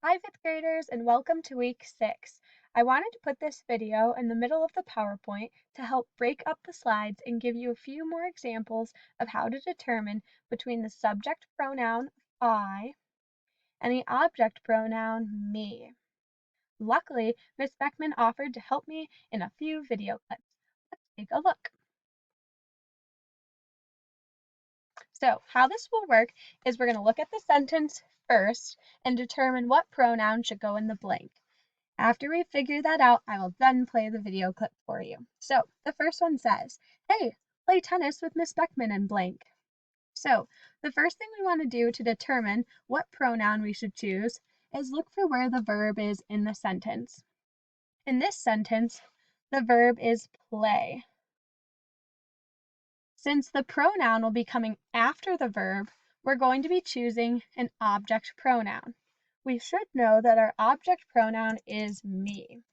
Hi, fifth graders, and welcome to week 6. I wanted to put this video in the middle of the PowerPoint to help break up the slides and give you a few more examples of how to determine between the subject pronoun I and the object pronoun me. Luckily, Ms. Boeckman offered to help me in a few video clips. Let's take a look. So how this will work is we're going to look at the sentence first and determine what pronoun should go in the blank. After we figure that out, I will then play the video clip for you. So the first one says, hey, play tennis with Ms. Boeckman and blank. So the first thing we want to do to determine what pronoun we should choose is look for where the verb is in the sentence. In this sentence, the verb is play. Since the pronoun will be coming after the verb, we're going to be choosing an object pronoun. We should know that our object pronoun is me.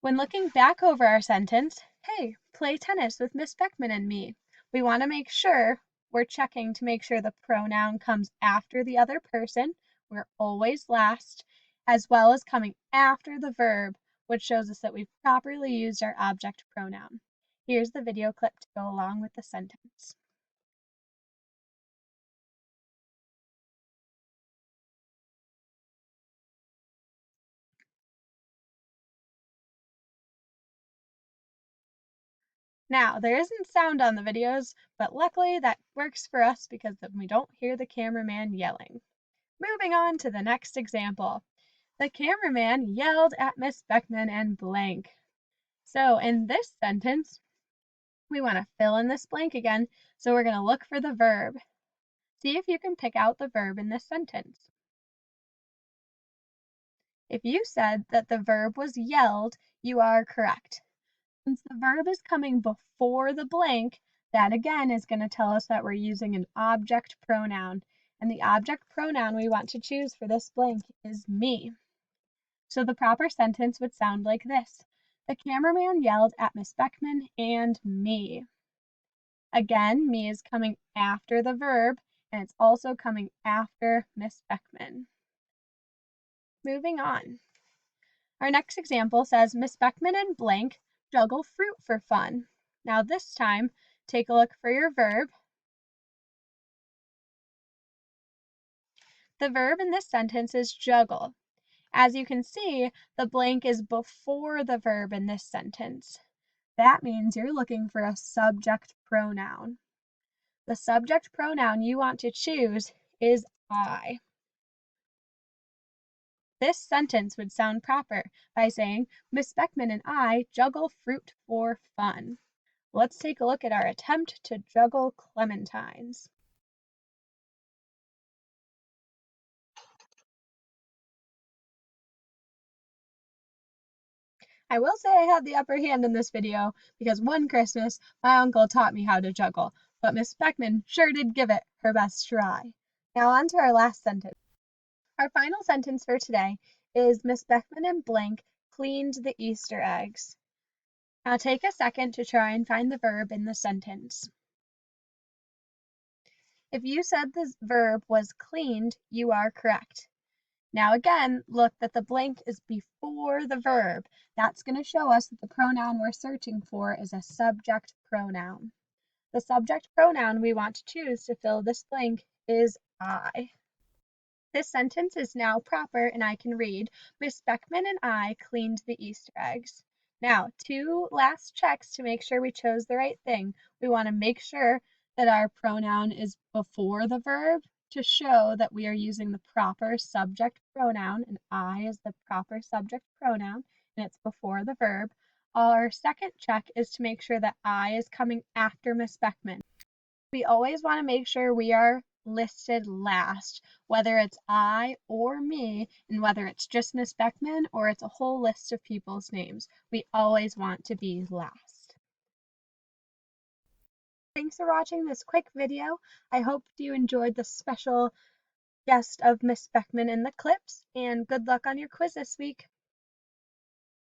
When looking back over our sentence, hey, play tennis with Miss Boeckman and me, we want to make sure we're checking to make sure the pronoun comes after the other person, we're always last, as well as coming after the verb, which shows us that we've properly used our object pronoun. Here's the video clip to go along with the sentence. Now, there isn't sound on the videos, but luckily that works for us because then we don't hear the cameraman yelling. Moving on to the next example. The cameraman yelled at Miss Boeckman and blank. So in this sentence, we want to fill in this blank again, so we're going to look for the verb. See if you can pick out the verb in this sentence. If you said that the verb was yelled, you are correct. Since the verb is coming before the blank, that again is going to tell us that we're using an object pronoun. And the object pronoun we want to choose for this blank is me. So the proper sentence would sound like this. The cameraman yelled at Miss Boeckman and me. Again, me is coming after the verb, and it's also coming after Miss Boeckman. Moving on. Our next example says Miss Boeckman and blank juggle fruit for fun. Now this time, take a look for your verb. The verb in this sentence is juggle. As you can see, the blank is before the verb in this sentence. That means you're looking for a subject pronoun. The subject pronoun you want to choose is I. This sentence would sound proper by saying, Miss Boeckman and I juggle fruit for fun. Let's take a look at our attempt to juggle clementines. I will say I had the upper hand in this video because one Christmas my uncle taught me how to juggle, but Miss Boeckman sure did give it her best try. Now on to our last sentence. Our final sentence for today is Miss Boeckman and blank cleaned the Easter eggs. Now take a second to try and find the verb in the sentence. If you said the verb was cleaned, you are correct. Now again, look that the blank is before the verb. That's going to show us that the pronoun we're searching for is a subject pronoun. The subject pronoun we want to choose to fill this blank is I. This sentence is now proper and I can read, Miss Boeckman and I cleaned the Easter eggs. Now, two last checks to make sure we chose the right thing. We want to make sure that our pronoun is before the verb to show that we are using the proper subject pronoun, and I is the proper subject pronoun, and it's before the verb. Our second check is to make sure that I is coming after Miss Boeckman. We always want to make sure we are listed last, whether it's I or me, and whether it's just Miss Boeckman or it's a whole list of people's names. We always want to be last. Thanks for watching this quick video. I hope you enjoyed the special guest of Miss Boeckman in the clips, and good luck on your quiz this week.